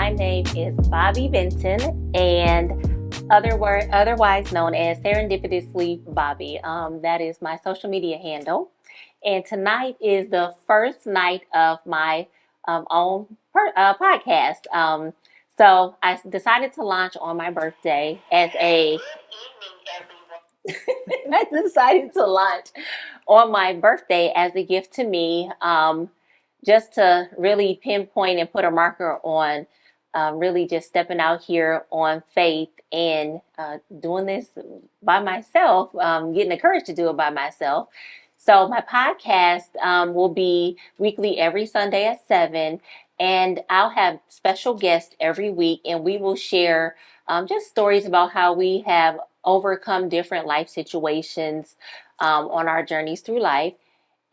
My name is Bobbie Benton, and otherwise known as Serendipitously Bobbie. That is my social media handle. And tonight is the first night of my own podcast. So I decided to launch on my birthday as a. I decided to launch on my birthday as a gift to me, just to really pinpoint and put a marker on really just stepping out here on faith and doing this by myself, getting the courage to do it by myself. So my podcast will be weekly every Sunday at 7, and I'll have special guests every week, and we will share just stories about how we have overcome different life situations on our journeys through life.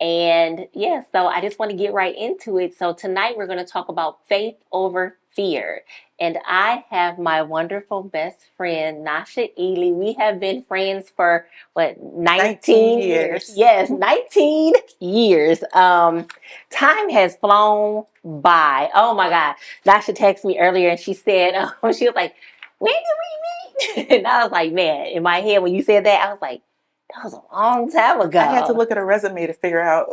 And yeah, so I just want to get right into it. So tonight we're going to talk about faith over fear. And I have my wonderful best friend, Nasha Ely. We have been friends for, 19 years? Yes, 19 years. Time has flown by. Oh my God. Nasha texted me earlier and she said, she was like, when did we meet? And I was like, man, in my head, when you said that, I was like, that was a long time ago. I had to look at a resume to figure out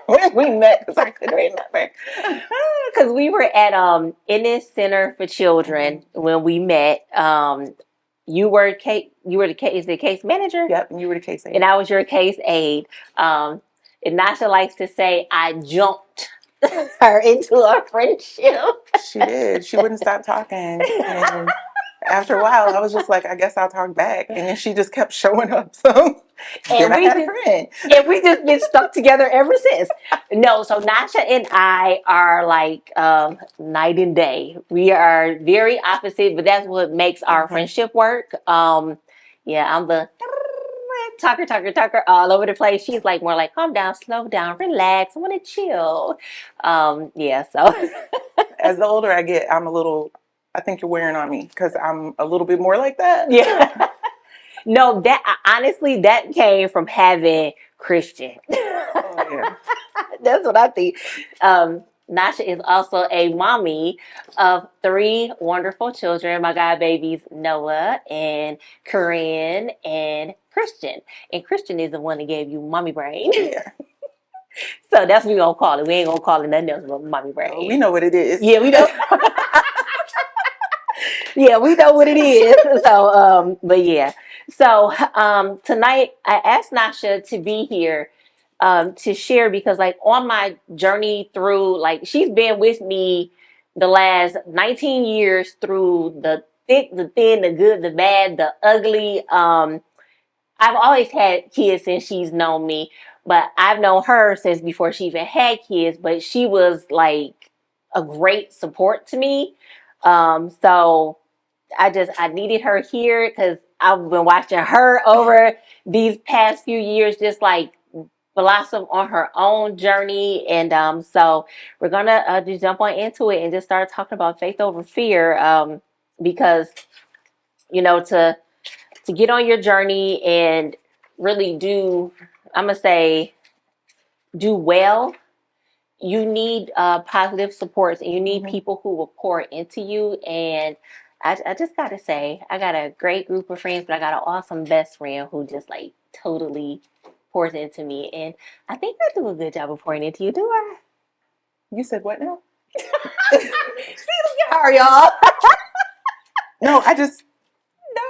when we met because I couldn't remember. Because we were at Ennis Center for Children when we met. You were the case manager? Yep, and you were the case aide. And I was your case aide. And Nasha likes to say I jumped her into a friendship. She did. She wouldn't stop talking. And after a while, I was just like, I guess I'll talk back. And then she just kept showing up. So and I had a friend. And we just been stuck together ever since. No, so Nasha and I are like night and day. We are very opposite, but that's what makes our friendship work. Yeah, I'm the talker all over the place. She's like more like, calm down, slow down, relax. I want to chill. Yeah, so. As the older I get, I think you're wearing on me because I'm a little bit more like that. Yeah. No, honestly, that came from having Christian. Oh, yeah. That's what I think. Nasha is also a mommy of 3 wonderful children. My god babies, Noah and Corinne and Christian. And Christian is the one that gave you mommy brain. Yeah. So that's what we're going to call it. We ain't going to call it nothing else but mommy brain. Oh, we know what it is. Yeah, we know. Yeah, we know what it is. So, but yeah. So tonight I asked Nasha to be here to share because like on my journey through, like she's been with me the last 19 years through the thick, the thin, the good, the bad, the ugly. I've always had kids since she's known me, but I've known her since before she even had kids, but she was like a great support to me. So I needed her here because I've been watching her over these past few years, just like blossom on her own journey. And so we're gonna just jump on into it and just start talking about faith over fear. Because to get on your journey and really do well, you need positive supports and you need people who will pour into you. And I just gotta say, I got a great group of friends, but I got an awesome best friend who just like totally pours into me. And I think I do a good job of pouring into you, do I? You said what now? See, look at her, y'all. No,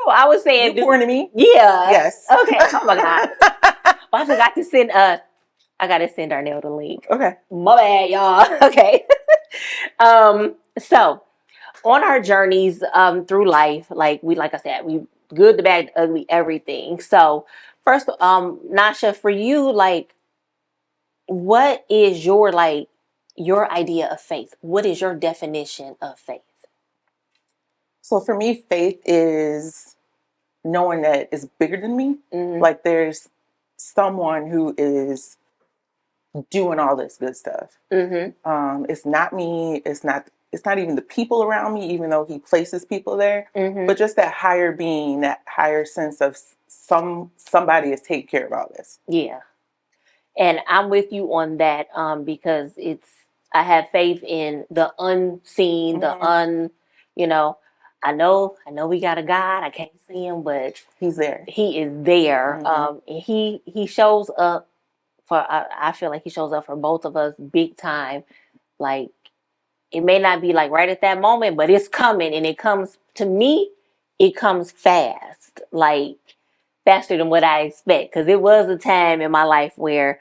I was saying you pouring to me? Yeah. Yes. Okay. Oh my God. Well, I forgot to send I gotta send Darnell the link. Okay. My bad, y'all. Okay. So on our journeys through life, like I said, we good, the bad, the ugly, everything. So first, Nasha, for you, like, what is your idea of faith? What is your definition of faith? So for me, faith is knowing that it's bigger than me. Mm-hmm. Like there's someone who is doing all this good stuff. Mm-hmm. It's not me. It's not even the people around me, even though he places people there. Mm-hmm. But just that higher being, that higher sense of somebody is taking care of all this. Yeah. And I'm with you on that because I have faith in the unseen, the you know, I know we got a God. I can't see him, but He's there. he is there. And he shows up for, I feel like he shows up for both of us big time. Like, it may not be like right at that moment, but it's coming, and it comes to me, it comes fast, like faster than what I expect. Because it was a time in my life where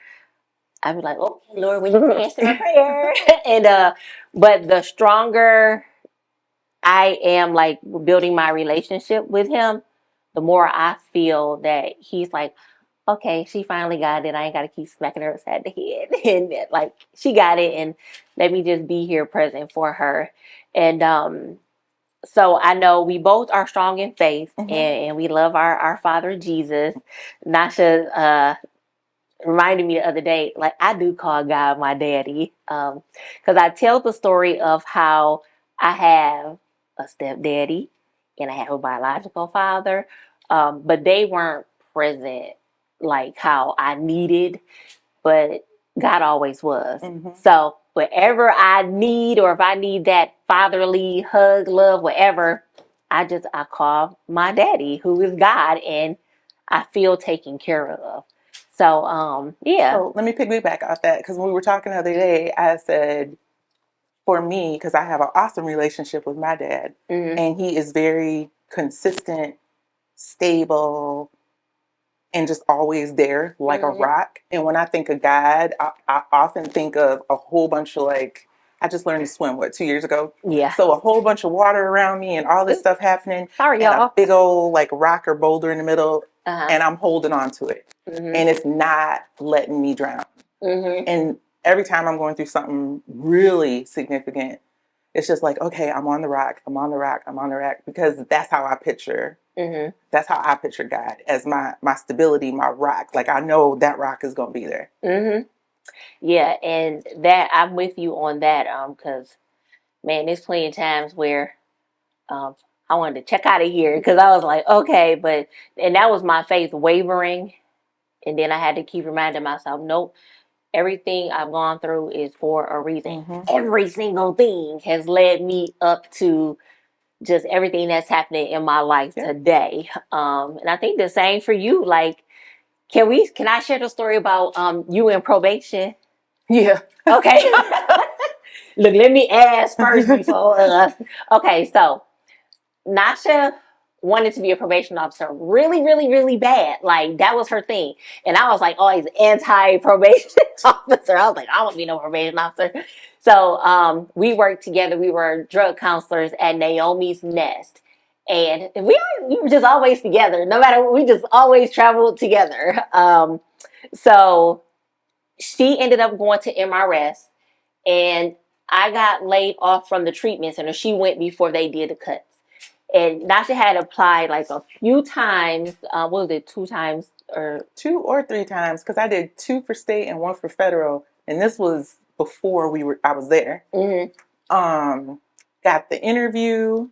I'd be like, okay, Lord, when you answer my prayer. And but the stronger I am, like, building my relationship with him, the more I feel that he's like, okay, she finally got it. I ain't got to keep smacking her upside the head. And like, she got it. And let me just be here present for her. And so I know we both are strong in faith, and we love our Father Jesus. Nasha reminded me the other day, like, I do call God my daddy. Because I tell the story of how I have a stepdaddy and I have a biological father, but they weren't present like how I needed, but God always was. So whatever I need, or if I need that fatherly hug, love, whatever, I call my daddy, who is God, and I feel taken care of. So yeah. So let me piggyback off that, because when we were talking the other day, I said, for me, because I have an awesome relationship with my dad, and he is very consistent, stable, and just always there like a rock. And when I think of God, I often think of a whole bunch of, like, I just learned to swim, 2 years ago? Yeah. So a whole bunch of water around me and all this stuff happening. Sorry, and y'all. a big old, like, rock or boulder in the middle. And I'm holding on to it. And it's not letting me drown. And every time I'm going through something really significant, it's just like, okay, I'm on the rock, I'm on the rock, I'm on the rock, because that's how I picture. That's how I picture God, as my stability, my rock. Like, I know that rock is gonna be there. Yeah, and that, I'm with you on that. Because, man, there's plenty of times where I wanted to check out of here, because I was like, okay, and that was my faith wavering, and then I had to keep reminding myself, nope, everything I've gone through is for a reason. Every single thing has led me up to just everything that's happening in my life today. And I think the same for you. Like, can I share the story about you in probation? Yeah. Okay. Look, let me ask first before. Okay, so Nasha wanted to be a probation officer really, really, really bad. Like, that was her thing. And I was like always anti-probation officer. I was like, I won't be no probation officer. So we worked together. We were drug counselors at Naomi's Nest. And we were just always together. No matter what, we just always traveled together. So she ended up going to MRS, and I got laid off from the treatment center. She went before they did the cuts. And Nasha had applied like a few times. What was it, 2 times or 2 or 3 times? Because I did 2 for state and 1 for federal, and this was before I was there. Got the interview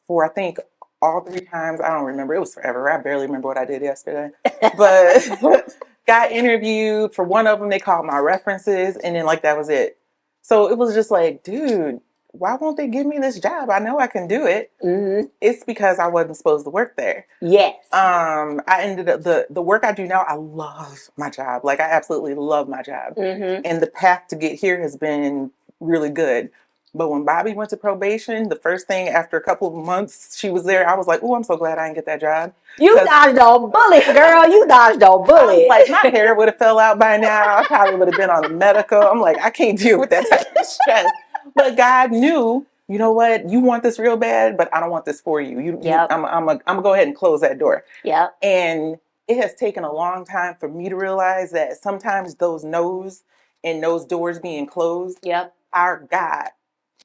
for, I think, all 3 times. I don't remember. It was forever. I barely remember what I did yesterday. But got interviewed for one of them. They called my references, and then, like, that was it. So it was just like, dude, why won't they give me this job? I know I can do it. It's because I wasn't supposed to work there. Yes. I ended up, the work I do now, I love my job. Like, I absolutely love my job. And the path to get here has been really good. But when Bobbie went to probation, the first thing after a couple of months she was there, I was like, oh, I'm so glad I didn't get that job. You dodged a bullet, girl. You dodged a bullet. I was like, my hair would have fell out by now. I probably would have been on the medical. I'm like, I can't deal with that type of stress. But God knew, you know what? You want this real bad, but I don't want this for you. I'm gonna go ahead and close that door. Yep. And it has taken a long time for me to realize that sometimes those no's and those doors being closed are God.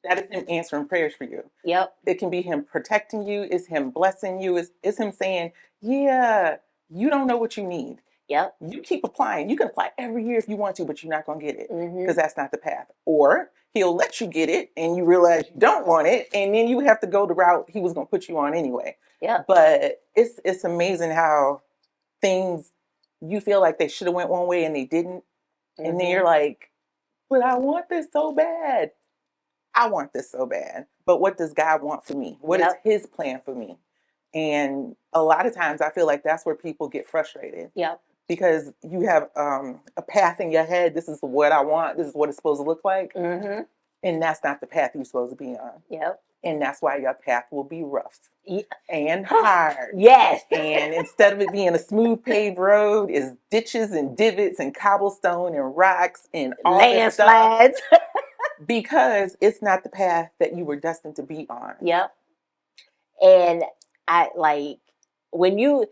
That is him answering prayers for you. Yep. It can be him protecting you. It's him blessing you. It's him saying, yeah, you don't know what you need. Yep. You keep applying. You can apply every year if you want to, but you're not going to get it because that's not the path. Or he'll let you get it and you realize you don't want it, and then you have to go the route he was going to put you on anyway. Yeah. But it's amazing how things, you feel like they should have went one way and they didn't. And then you're like, but I want this so bad. I want this so bad. But what does God want for me? What is his plan for me? And a lot of times I feel like that's where people get frustrated. Yep. Because you have a path in your head. This is what I want. This is what it's supposed to look like. Mm-hmm. And that's not the path you're supposed to be on. Yep. And that's why your path will be rough and hard. Yes. And instead of it being a smooth paved road, is ditches and divots and cobblestone and rocks and all landslides. Because it's not the path that you were destined to be on. Yep. And I like when you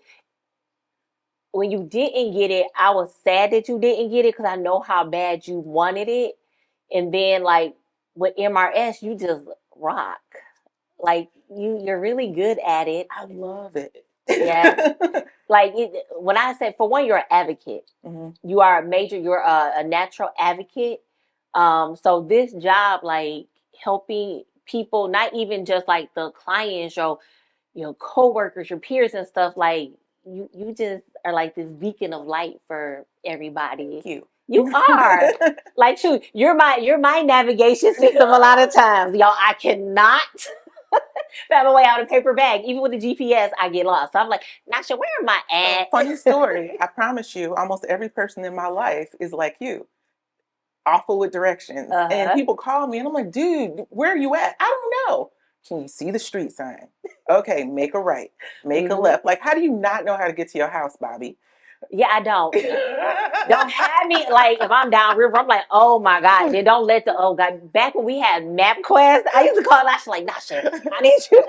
didn't get it, I was sad that you didn't get it because I know how bad you wanted it. And then like with MRS, you just rock. Like you're really good at it. I love it. Yeah. Like when I said, for one, you're an advocate. Mm-hmm. You are you're a natural advocate. So this job, like helping people, not even just like the clients, your coworkers, your peers and stuff, like you just are like this beacon of light for everybody. You are. Like, shoot, you're my navigation system a lot of times. Y'all, I cannot found my way out of paper bag. Even with the GPS, I get lost. So I'm like, Nasha, where am I at? Funny story. I promise you, almost every person in my life is like you. Awful with directions. And people call me and I'm like, dude, where are you at? I don't know. Can you see the street sign? Okay, make a right. Make a left. Like, how do you not know how to get to your house, Bobbie? Yeah, I don't. Don't have me, like, if I'm downriver, I'm like, oh my God. Then don't let God. Back when we had MapQuest, I used to call Nasha like, Nasha, I need you.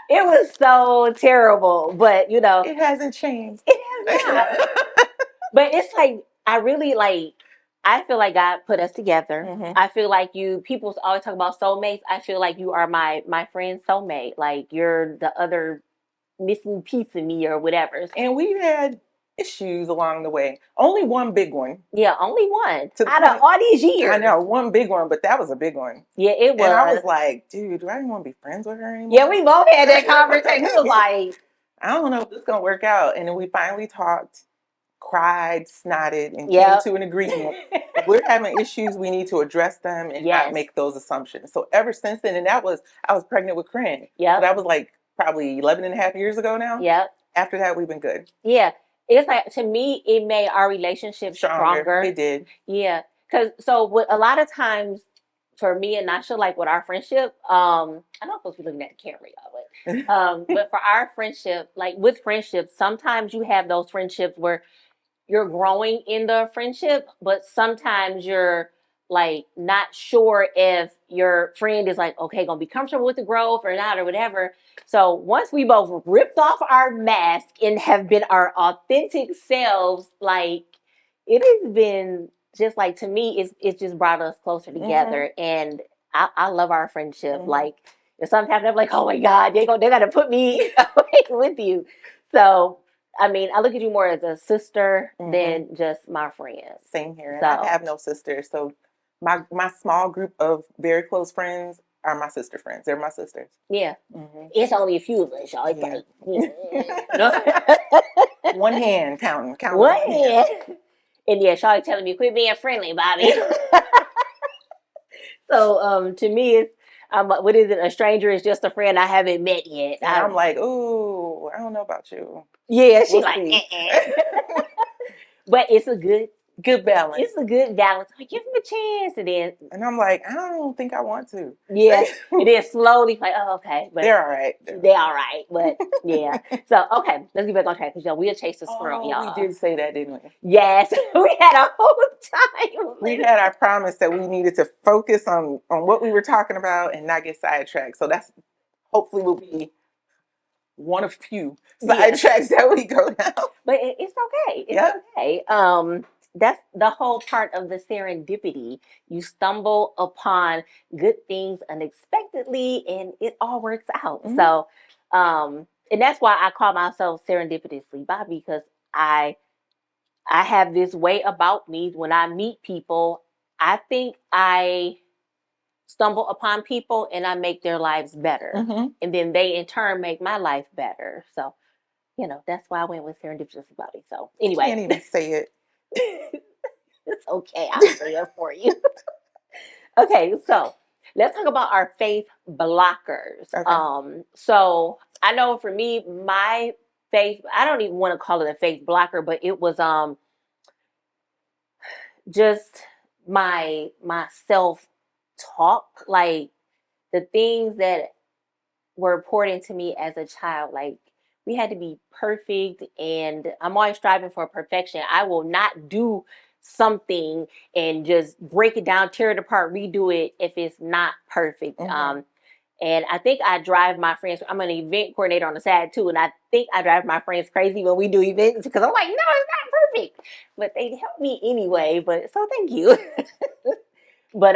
It was so terrible, but it hasn't changed. It has not. But it's like, I feel like God put us together. Mm-hmm. I feel like people always talk about soulmates. I feel like you are my friend's soulmate. Like you're the other missing piece of me or whatever. And we've had issues along the way. Only one big one. Yeah, only one. Out of all these years. I know, one big one, but that was a big one. Yeah, it was. And I was like, dude, do I even want to be friends with her anymore? Yeah, we both had that conversation. It was like, I don't know if this is going to work out. And then we finally talked, cried, snotted, and came to an agreement. We're having issues. We need to address them and not make those assumptions. So ever since then, and I was pregnant with Corinne. Yeah. So that was like probably 11 and a half years ago now. Yep. After that, we've been good. Yeah. It's like, to me, it made our relationship stronger. It did. Yeah. So with a lot of times for me and Nasha, like with our friendship, I'm not supposed to be looking at the camera, y'all, but for our friendship, like with friendships, sometimes you have those friendships where you're growing in the friendship, but sometimes you're like not sure if your friend is like, okay, gonna be comfortable with the growth or not or whatever. So once we both ripped off our mask and have been our authentic selves, like it has been just like, to me, it's just brought us closer together. Mm-hmm. And I love our friendship. Mm-hmm. Like if something happens, I'm like, oh my God, they gotta put me with you. So I mean, I look at you more as a sister than just my friend. Same here. And I have no sisters. So my small group of very close friends are my sister friends. They're my sisters. Yeah. Mm-hmm. It's only a few of us, y'all. Like, one hand counting. One hand. And yeah, Charlie telling me, quit being friendly, Bobbie. So to me, it's, what is it? A stranger is just a friend I haven't met yet. And I'm like, ooh, I don't know about you. Yeah, she's like, But it's a good balance. It's a good balance. Like, give them a chance. And I'm like, I don't think I want to. Yeah. And then slowly, like, oh, okay. But they're all right. They're all right. But yeah. So, okay, let's get back on track because we'll chase the squirrel, y'all. We did say that, didn't we? Yes. We had a whole time. We had our promise that we needed to focus on what we were talking about and not get sidetracked. So that's hopefully will be one of few sidetracks that we go down. But it's okay. It's okay. That's the whole part of the serendipity. You stumble upon good things unexpectedly and it all works out. Mm-hmm. So, and that's why I call myself Serendipitously Bobbie, because I have this way about me when I meet people. I think I stumble upon people and I make their lives better. Mm-hmm. And then they in turn make my life better. So, that's why I went with Serendipitously Bobbie. So anyway. I can't even say it. It's okay. I'll say it for you. Okay, so let's talk about our faith blockers. Okay. So I know for me, my faith, I don't even want to call it a faith blocker, but it was just my self talk, like the things that were important to me as a child. Like we had to be perfect, and I'm always striving for perfection. I will not do something and just break it down, tear it apart, redo it if it's not perfect. And I think I drive my friends. I'm an event coordinator on the side too, and I think I drive my friends crazy when we do events because I'm like, no, it's not perfect, but they help me anyway. But so thank you. But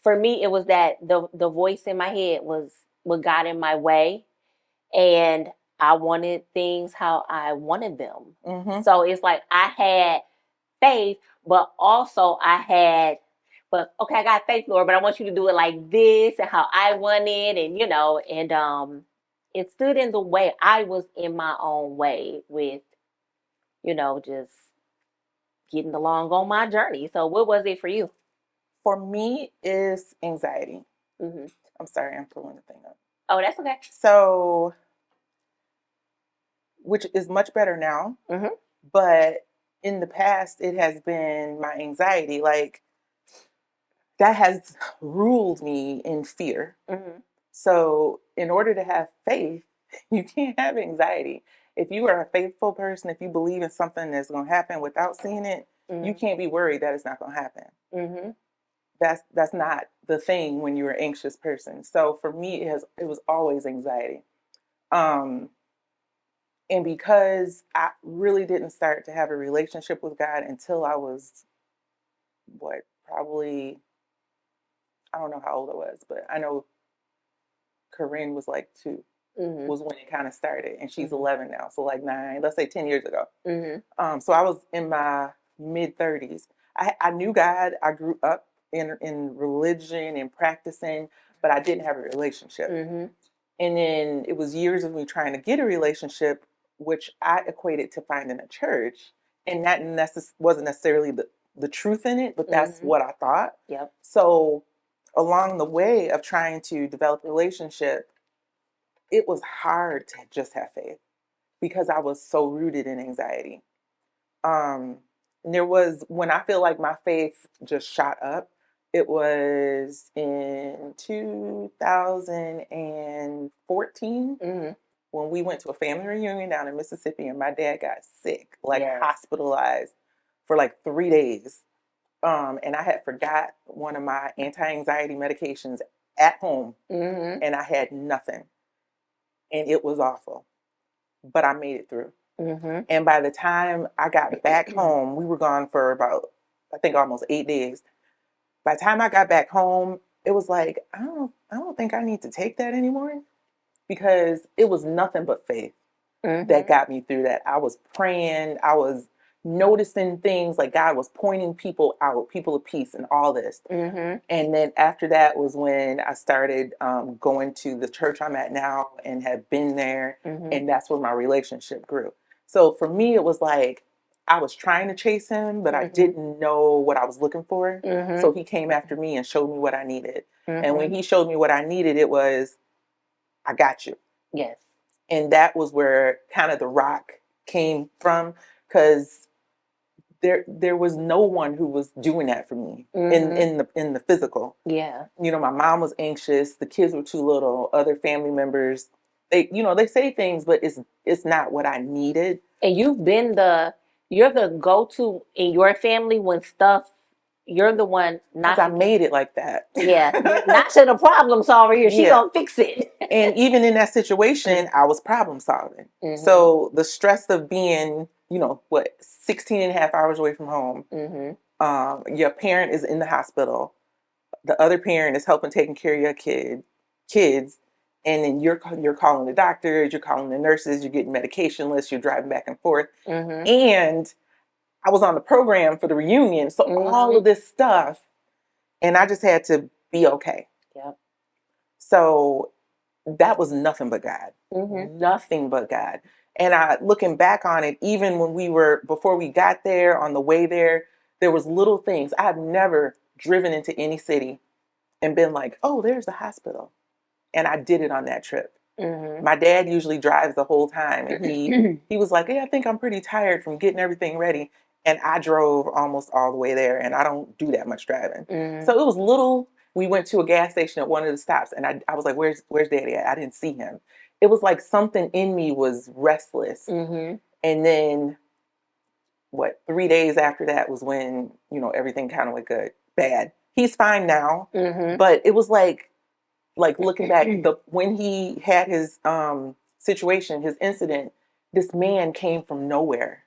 for me, it was that the voice in my head was what got in my way, and I wanted things how I wanted them. So it's like I had faith, but also I had, but okay, I got faith, Lord, but I want you to do it like this and how I want it, and and it stood in the way. I was in my own way with, just getting along on my journey. So what was it for you? For me, is anxiety. Mm-hmm. I'm sorry, I'm pulling the thing up. Oh, that's okay. So, which is much better now, but in the past, it has been my anxiety. Like, that has ruled me in fear. So, in order to have faith, you can't have anxiety. If you are a faithful person, if you believe in something that's going to happen without seeing it, you can't be worried that it's not going to happen. That's not the thing when you're an anxious person. So for me, it was always anxiety. And because I really didn't start to have a relationship with God until I was probably, I don't know how old I was, but I know Corinne was like 2, was when it kind of started, and she's 11 now, so like 9, let's say 10 years ago. So I was in my mid 30s. I knew God. I grew up in religion and practicing, but I didn't have a relationship. And then it was years of me trying to get a relationship, which I equated to finding a church, and that wasn't necessarily the truth in it, but that's what I thought. Yep. So along the way of trying to develop a relationship, it was hard to just have faith because I was so rooted in anxiety. And there was, when I feel like my faith just shot up, it was in 2014 when we went to a family reunion down in Mississippi, and my dad got sick, like hospitalized for like 3 days. And I had forgot one of my anti-anxiety medications at home, and I had nothing. And it was awful, but I made it through. And by the time I got back home, we were gone for about, I think, almost 8 days. By the time I got back home, it was like, I don't think I need to take that anymore, because it was nothing but faith that got me through that. I was praying, I was noticing things, like God was pointing people out, people of peace and all this. And then after that was when I started going to the church I'm at now and have been there. And that's where my relationship grew. So for me, it was like I was trying to chase him, but I didn't know what I was looking for. So he came after me and showed me what I needed. And when he showed me what I needed, it was, I got you. Yes. And that was where kind of the rock came from, because there was no one who was doing that for me in the physical. Yeah. My mom was anxious. The kids were too little. Other family members, they say things, but it's not what I needed. And you're the go-to in your family when you're the one, not because I made it like that. Yeah. Not to the problem solver here. She gonna fix it. And even in that situation, I was problem solving. So the stress of being, 16 and a half hours away from home, your parent is in the hospital, the other parent is helping taking care of your kids, and then you're calling the doctors, you're calling the nurses, you're getting medication lists, you're driving back and forth. And I was on the program for the reunion, so all of this stuff, and I just had to be okay. Yep. So that was nothing but God. Nothing but God. And looking back on it, even when before we got there, on the way there there was little things. I've never driven into any city and been like, oh, there's the hospital. And I did it on that trip. Mm-hmm. My dad usually drives the whole time. And he was like, yeah, I think I'm pretty tired from getting everything ready. And I drove almost all the way there. And I don't do that much driving. Mm-hmm. So it was little. We went to a gas station at one of the stops. And I was like, where's Daddy at? I didn't see him. It was like something in me was restless. Mm-hmm. And then 3 days after that was when, everything kind of went bad. He's fine now. Mm-hmm. But it was like looking back, when he had his situation, his incident, this man came from nowhere.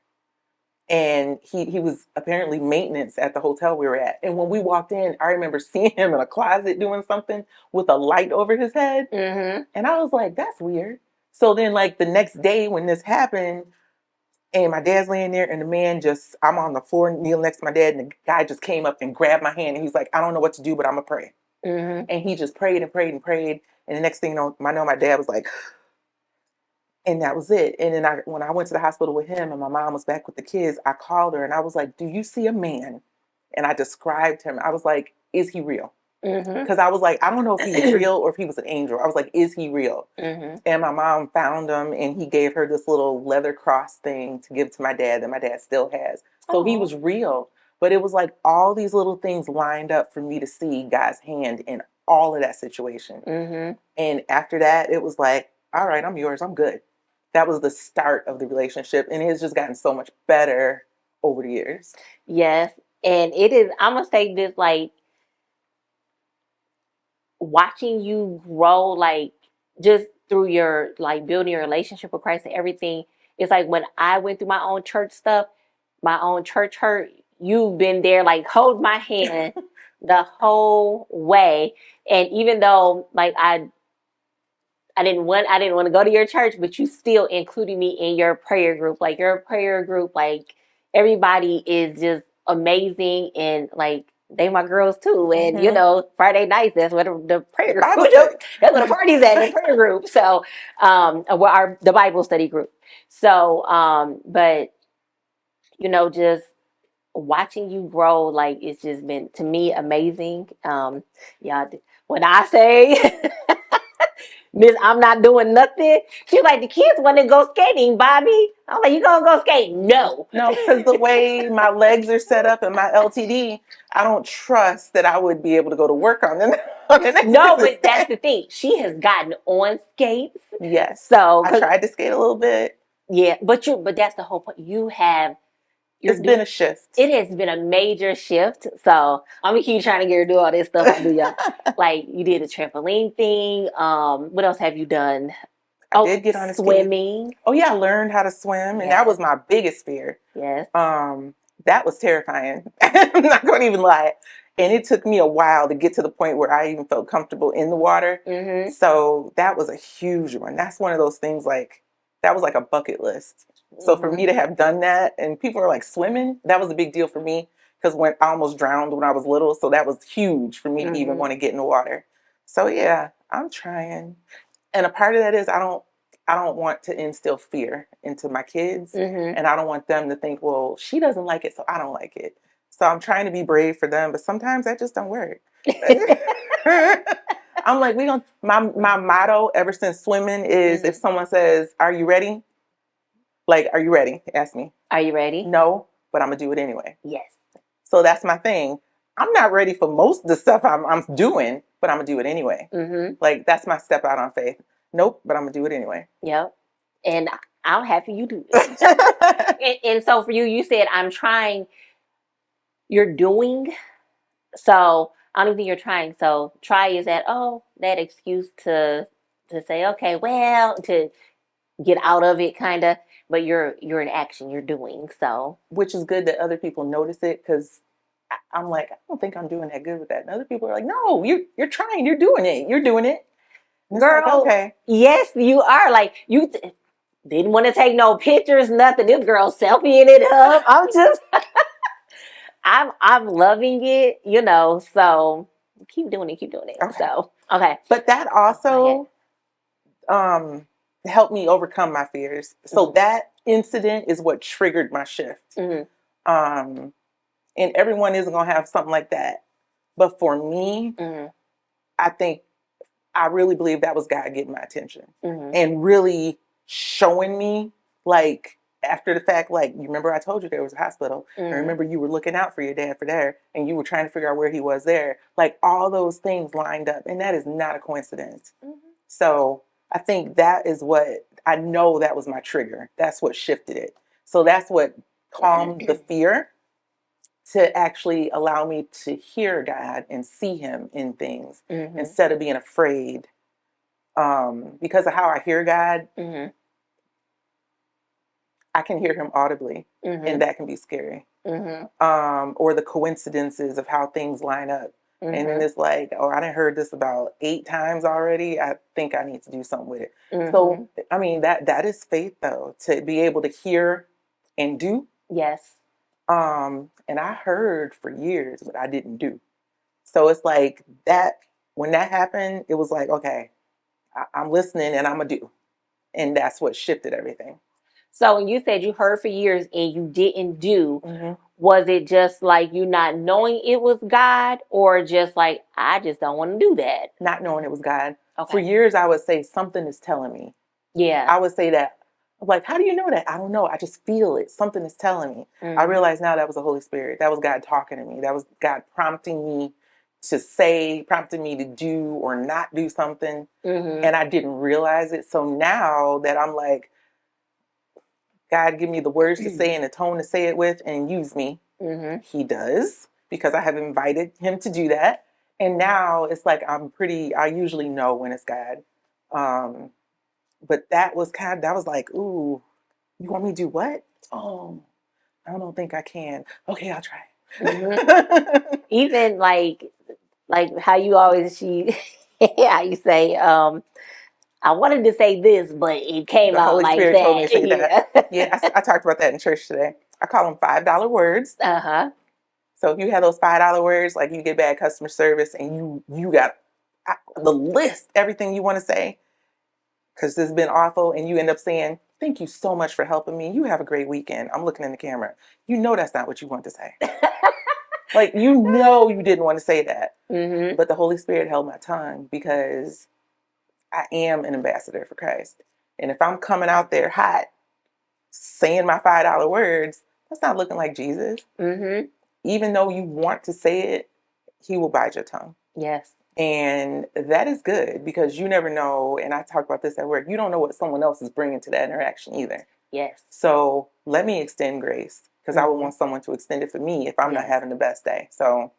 And he was apparently maintenance at the hotel we were at. And when we walked in, I remember seeing him in a closet doing something with a light over his head. Mm-hmm. And I was like, that's weird. So then the next day when this happened, and my dad's laying there, and the man I'm on the floor kneeling next to my dad, and the guy just came up and grabbed my hand, and he's like, I don't know what to do, but I'm going to pray. Mm-hmm. And he just prayed and prayed and prayed. And the next thing I know, my dad was like, and that was it. And then when I went to the hospital with him and my mom was back with the kids, I called her and I was like, do you see a man? And I described him. I was like, is he real? Because I was like, I don't know if he was real or if he was an angel. I was like, is he real? Mm-hmm. And my mom found him and he gave her this little leather cross thing to give to my dad that my dad still has. So he was real. But it was like all these little things lined up for me to see God's hand in all of that situation. Mm-hmm. And after that, it was like, all right, I'm yours. I'm good. That was the start of the relationship. And it has just gotten so much better over the years. Yes. And it is, I'm going to say this, watching you grow, just through your, building your relationship with Christ and everything. It's like when I went through my own church stuff, my own church hurt, you've been there, hold my hand the whole way. And even though, I didn't want to go to your church, but you still included me in your prayer group. Your prayer group, everybody is just amazing, and they my girls too. And mm-hmm. Friday nights, that's where the prayer group. That's where the party's at, the prayer group. So, the Bible study group. So, but just watching you grow, it's just been, to me, amazing. Yeah, when I say Miss, I'm not doing nothing. She's like, the kids want to go skating, Bobbie. I'm like, you gonna go skate? No. No, because the way my legs are set up and my LTD, I don't trust that I would be able to go to work on them. No, but that's the thing. She has gotten on skates. Yes. So I tried to skate a little bit. Yeah, but that's the whole point. It's been a shift. It has been a major shift. So I'm gonna keep trying to get her to do all this stuff I do, y'all. You did the trampoline thing. What else have you done? I did get on swimming. Oh yeah, I learned how to swim, and that was my biggest fear. Yes. That was terrifying. I'm not going to even lie. And it took me a while to get to the point where I even felt comfortable in the water. Mm-hmm. So that was a huge one. That's one of those things that was like a bucket list. So for me to have done that, and people are swimming, that was a big deal for me because I almost drowned when I was little. So that was huge for me to even want to get in the water. So yeah, I'm trying. And a part of that is I don't want to instill fear into my kids. Mm-hmm. And I don't want them to think, well, she doesn't like it, so I don't like it. So I'm trying to be brave for them, but sometimes that just don't work. I'm like, my motto ever since swimming is if someone says, are you ready? Are you ready? Ask me. Are you ready? No, but I'm going to do it anyway. Yes. So that's my thing. I'm not ready for most of the stuff I'm doing, but I'm going to do it anyway. Mm-hmm. That's my step out on faith. Nope, but I'm going to do it anyway. Yep. And I'm happy you do it. and so for you, you said, I'm trying. You're doing. So I don't even think you're trying. So try is that excuse to say, okay, well, to get out of it kind of. But you're in action, you're doing, so. Which is good that other people notice it, because I'm like, I don't think I'm doing that good with that. And other people are like, no, you're trying, you're doing it. Girl, okay. Yes, you are. You didn't want to take no pictures, nothing. This girl selfieing it up. I'm just, I'm loving it, so keep doing it. Okay. So, okay. But that also, helped me overcome my fears. So that incident is what triggered my shift. Mm-hmm. And everyone isn't going to have something like that. But for me, I really believe that was God getting my attention and really showing me, like, after the fact, like, you remember I told you there was a hospital. I remember you were looking out for your dad for there, and you were trying to figure out where he was there. Like, all those things lined up, and that is not a coincidence. So I think that is what, I know that was my trigger. That's what shifted it. So that's what calmed the fear to actually allow me to hear God and see him in things instead of being afraid. Because of how I hear God, I can hear him audibly, and that can be scary. Or the coincidences of how things line up. And then it's like, oh, I done heard this about 8 times already. I think I need to do something with it. So, I mean, that is faith, though, to be able to hear and do. Yes. And I heard for years, but I didn't do. So it's like that, when that happened, it was like, okay, I'm listening and I'm going to do. And that's what shifted everything. So when you said you heard for years and you didn't do, was it just like you not knowing it was God, or just like, I just don't want to do that? Not knowing it was God. Okay. For years, I would say something is telling me. Yeah. I would say that. I'm like, how do you know that? I don't know. I just feel it. Something is telling me. I realize now that was the Holy Spirit. That was God talking to me. That was God prompting me to say, prompting me to do or not do something. And I didn't realize it. So now that I'm like, God, give me the words to say and the tone to say it with and use me. He does, because I have invited him to do that. And now it's like I usually know when it's God. But that was like, ooh, you want me to do what? Oh, I don't think I can. Okay, I'll try. Even like how you always, how you say, I wanted to say this, but it came the out Holy like Spirit that. told me to say that. Yeah, I talked about that in church today. I call them $5 words. So if you have those $5 words, like you get bad customer service and you got the list, everything you want to say, because this has been awful, and you end up saying, thank you so much for helping me. You have a great weekend. I'm looking in the camera. You know that's not what you want to say. Like, you know you didn't want to say that. But the Holy Spirit held my tongue, because I am an ambassador for Christ. And if I'm coming out there hot, saying my $5 words, that's not looking like Jesus. Even though you want to say it, he will bite your tongue. Yes. And that is good, because you never know. And I talk about this at work. You don't know what someone else is bringing to that interaction either. Yes. So let me extend grace, because I would want someone to extend it for me if I'm not having the best day. So,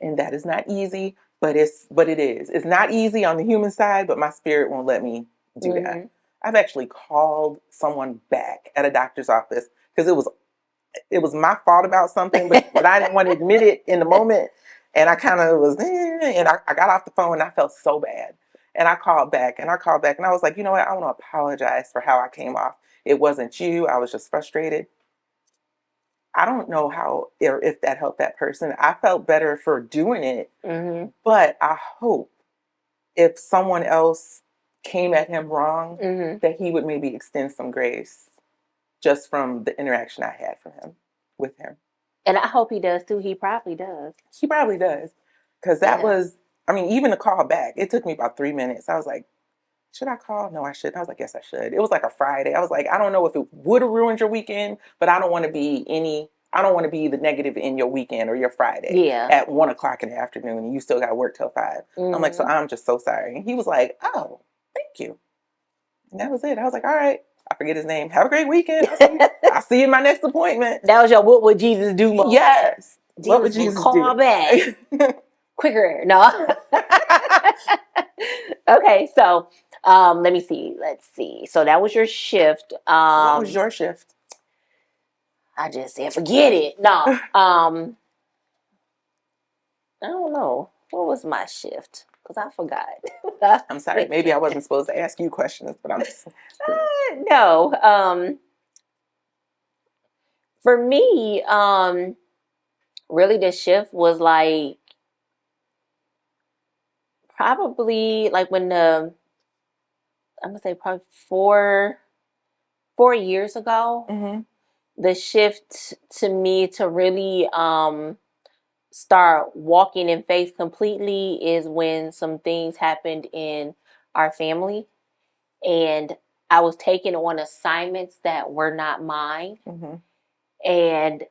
and that is not easy, but it is. It's not easy on the human side, but my spirit won't let me do that. I've actually called someone back at a doctor's office because it was my fault about something, but I didn't want to admit it in the moment. And I kind of was, and I got off the phone and I felt so bad. And I called back and I was like, you know what? I want to apologize for how I came off. It wasn't you. I was just frustrated. I don't know how, or if that helped that person. I felt better for doing it, but I hope if someone else came at him wrong, that he would maybe extend some grace just from the interaction I had with him. And I hope he does too. He probably does. He probably does. Because that was, I mean, even the call back, it took me about 3 minutes. I was like, should I call? No, I shouldn't. I was like, yes, I should. It was like a Friday. I was like, I don't know if it would have ruined your weekend, but I don't want to be the negative in your weekend or your Friday at 1 o'clock in the afternoon and you still got to work till 5. I'm like, so I'm just so sorry. And he was like, oh, thank you. And that was it. I was like, all right. I forget his name. Have a great weekend. I'll see you in my next appointment. That was your what would Jesus do moment. Yes. Jesus what would Jesus call do? Back. Quicker. No. Okay, so let me see. Let's see. So that was your shift. What was your shift? I just said forget it. No. I don't know. What was my shift? Because I forgot. I'm sorry. Maybe I wasn't supposed to ask you questions, but I'm just... No. For me, really the shift was like probably like when I'm gonna say probably 4 years ago. the shift to me to really start walking in faith completely is when some things happened in our family, and I was taking on assignments that were not mine. Mm-hmm. And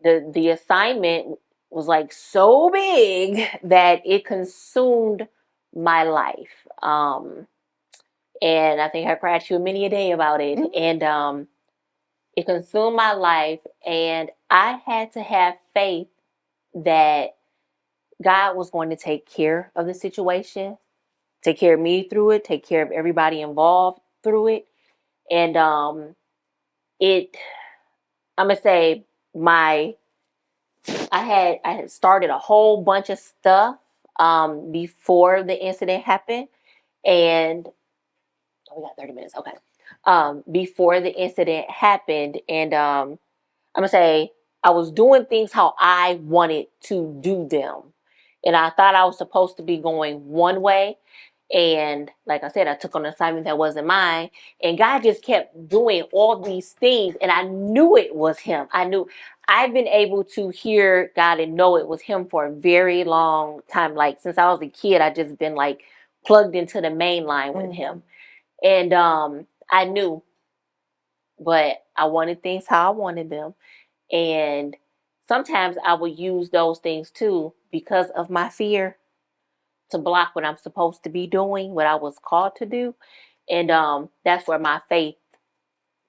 the assignment was like so big that it consumed my life. And I think I cried to you many a day about it. Mm-hmm. And it consumed my life, and I had to have faith that God was going to take care of the situation, take care of me through it, take care of everybody involved through it. And it I'm gonna say I had started a whole bunch of stuff before the incident happened. And we got 30 minutes, okay. Before the incident happened, and I'm gonna say I was doing things how I wanted to do them. And I thought I was supposed to be going one way. And like I said, I took on an assignment that wasn't mine. And God just kept doing all these things. And I knew it was him. I've been able to hear God and know it was him for a very long time. Like since I was a kid, I just been like plugged into the main line with him. And I knew, but I wanted things how I wanted them. And sometimes I would use those things too because of my fear to block what I'm supposed to be doing, what I was called to do. And that's where my faith,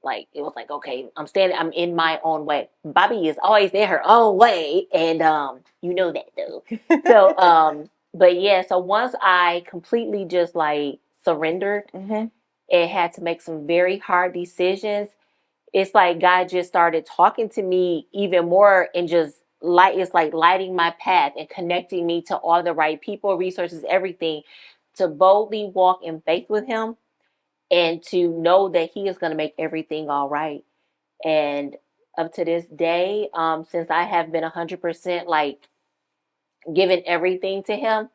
like, it was like, okay, I'm in my own way. Bobbie is always in her own way. And you know that though. So, but yeah, so once I completely just like surrendered and had to make some very hard decisions, it's like God just started talking to me even more, and just it's like lighting my path and connecting me to all the right people, resources, everything, to boldly walk in faith with him and to know that he is going to make everything all right. And up to this day, since I have been 100% like giving everything to him,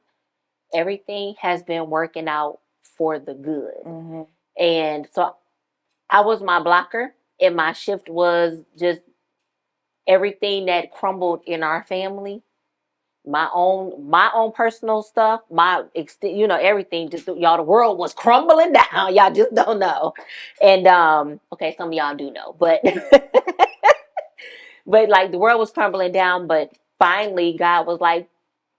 everything has been working out for the good. Mm-hmm. And so I was my blocker, and my shift was just everything that crumbled in our family, my own personal stuff, everything. Just y'all, the world was crumbling down. Y'all just don't know. And okay, some of y'all do know, but but like the world was crumbling down. But finally, God was like,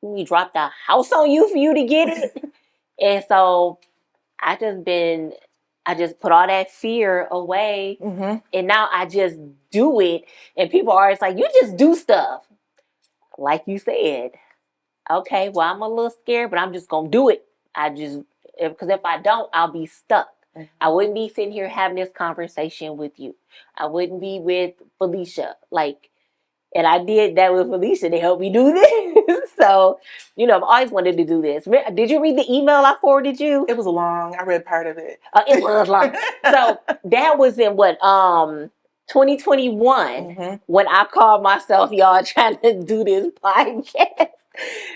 "We dropped a house on you for you to get it." And so I just put all that fear away, and now I just do it. And people are always like, "You just do stuff," like you said. Okay, well, I'm a little scared, but I'm just gonna do it. Because if I don't, I'll be stuck. I wouldn't be sitting here having this conversation with you. I wouldn't be with Felicia, and I did that with Felicia to help me do this. So, I've always wanted to do this. Did you read the email I forwarded you? It was long. I read part of it. It was long. So that was in 2021 when I called myself, y'all, trying to do this podcast.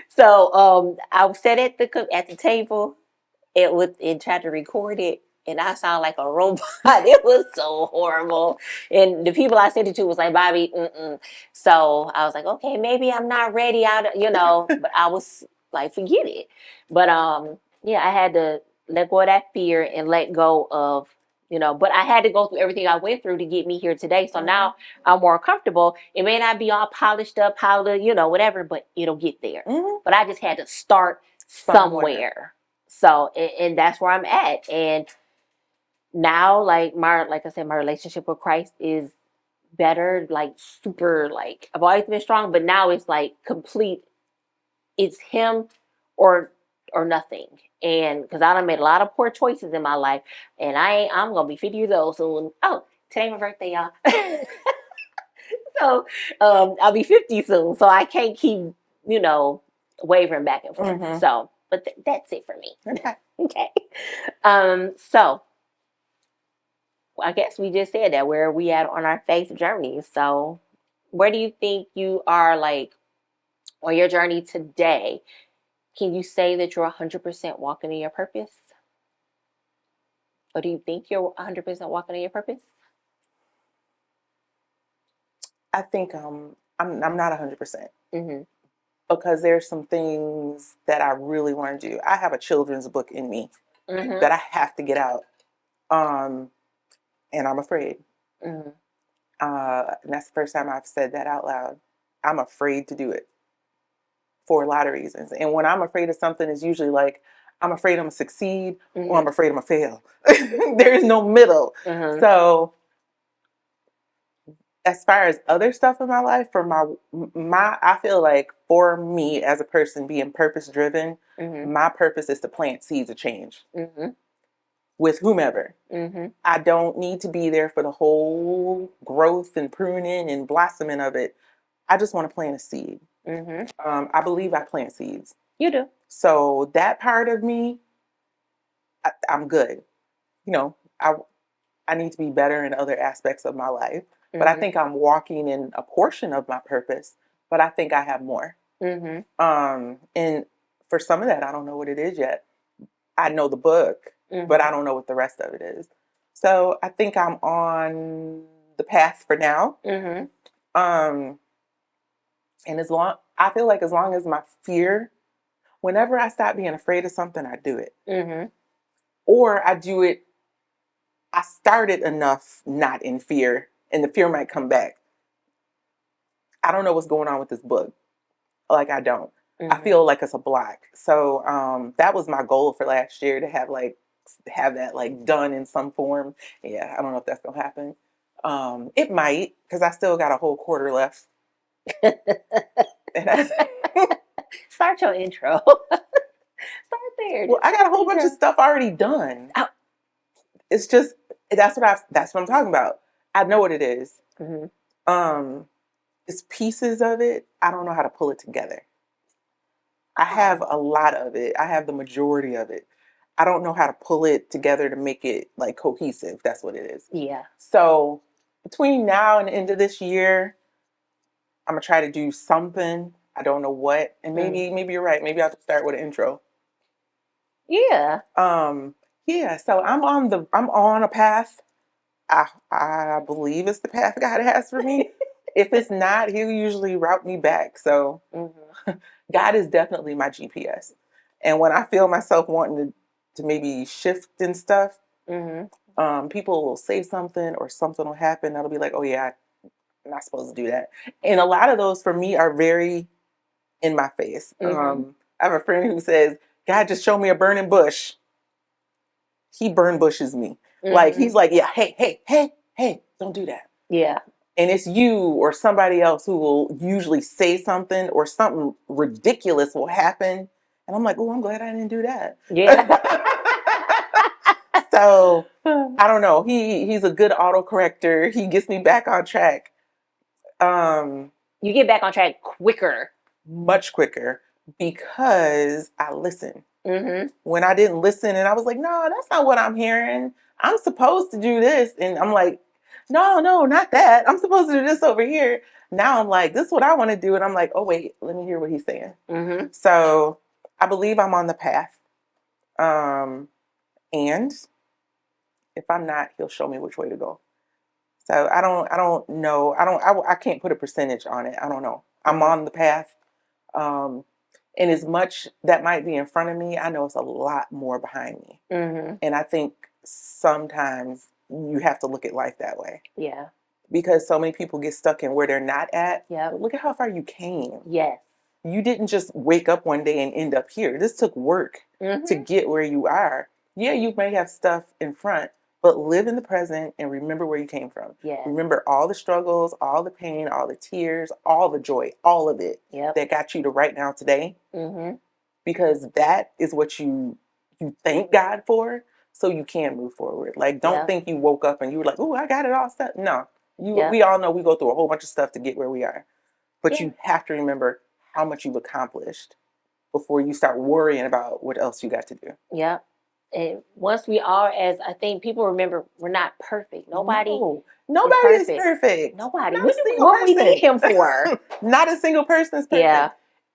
So I sat at the table and tried to record it, and I sound like a robot. It was so horrible. And the people I sent it to was like, "Bobbie, mm-mm." So I was like, okay, maybe I'm not ready but I was like, forget it. But yeah, I had to let go of that fear and let go of, but I had to go through everything I went through to get me here today. So now I'm more comfortable. It may not be all polished up, powder, whatever, but it'll get there. But I just had to start somewhere. So, and that's where I'm at. And now, like I said, my relationship with Christ is better, like super, like I've always been strong, but now it's like complete. It's him or nothing. And because I done made a lot of poor choices in my life, and I'm gonna be 50 years old soon. Oh, today my birthday, y'all. So I'll be 50 soon, so I can't keep wavering back and forth. So, but that's it for me. Okay. So I guess we just said that, where are we at on our faith journey? So where do you think you are, like, on your journey today? Can you say that you're 100% walking in your purpose? Or do you think you're 100% walking in your purpose? I think I'm not 100%. Because there's some things that I really want to do. I have a children's book in me that I have to get out. And I'm afraid. And that's the first time I've said that out loud. I'm afraid to do it for a lot of reasons. And when I'm afraid of something, it's usually like, I'm afraid I'm going to succeed or I'm afraid I'm going to fail. There is no middle. So as far as other stuff in my life, for my I feel like for me as a person being purpose driven, my purpose is to plant seeds of change with whomever. I don't need to be there for the whole growth and pruning and blossoming of it. I just want to plant a seed. I believe I plant seeds. You do. So that part of me, I'm good. You know, I need to be better in other aspects of my life. But I think I'm walking in a portion of my purpose, but I think I have more. And for some of that, I don't know what it is yet. I know the book, but I don't know what the rest of it is. So I think I'm on the path for now. And I feel like as long as my fear, whenever I stop being afraid of something, I do it. Or I do it, I started enough not in fear, and the fear might come back. I don't know what's going on with this book. Like, I don't. I feel like it's a block. So that was my goal for last year, to have that like done in some form. Yeah, I don't know if that's gonna happen. It might, because I still got a whole quarter left. Start your intro. Start there. Well, I got a whole bunch of stuff already done. Oh. It's just that's what I'm talking about. I know what it is. It's pieces of it. I don't know how to pull it together. I have a lot of it. I have the majority of it. I don't know how to pull it together to make it like cohesive. That's what it is. Yeah. So between now and the end of this year, I'm gonna try to do something. I don't know what. And maybe you're right. Maybe I'll have to start with an intro. Yeah. Yeah. So I'm on a path. I believe it's the path God has for me. If it's not, he'll usually route me back. So God is definitely my GPS. And when I feel myself wanting to maybe shift and stuff, people will say something or something will happen. That'll be like, oh yeah, I'm not supposed to do that. And a lot of those for me are very in my face. I have a friend who says, God just showed me a burning bush. He burn bushes me. Like, he's like, yeah, hey, don't do that. Yeah. And it's you or somebody else who will usually say something, or something ridiculous will happen. And I'm like, oh, I'm glad I didn't do that. Yeah. So I don't know. He's a good autocorrector. He gets me back on track. You get back on track quicker. Much quicker, because I listen. When I didn't listen and I was like, no, that's not what I'm hearing. I'm supposed to do this. And I'm like, no, not that. I'm supposed to do this over here. Now I'm like, this is what I want to do. And I'm like, oh, wait, let me hear what he's saying. So I believe I'm on the path. And if I'm not, he'll show me which way to go. So I don't know. I can't put a percentage on it. I don't know. I'm on the path. And as much that might be in front of me, I know it's a lot more behind me. And I think sometimes you have to look at life that way. Yeah. Because so many people get stuck in where they're not at. Yeah. Look at how far you came. Yes. You didn't just wake up one day and end up here. This took work to get where you are. Yeah, you may have stuff in front, but live in the present and remember where you came from. Yes. Remember all the struggles, all the pain, all the tears, all the joy, all of it that got you to right now today. Because that is what you thank God for, so you can move forward. Like, don't think you woke up and you were like, oh, I got it all set. No. We all know we go through a whole bunch of stuff to get where we are. But you have to remember how much you've accomplished before you start worrying about what else you got to do. Yeah. And once we are, as I think people remember, we're not perfect. Nobody is perfect. Nobody. What we need him for? Not a single person is perfect. Yeah.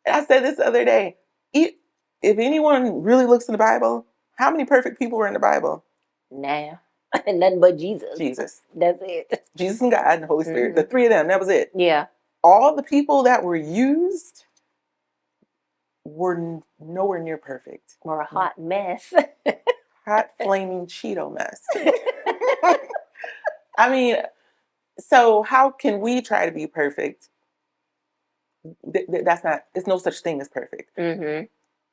I said this the other day. If anyone really looks in the Bible, how many perfect people were in the Bible? Nah. And nothing but Jesus. Jesus. That's it. Jesus and God and the Holy Spirit. The three of them, that was it. Yeah. All the people that were used were nowhere near perfect. Or a hot mess. Hot, flaming Cheeto mess. I mean, so how can we try to be perfect? That's not, there's no such thing as perfect.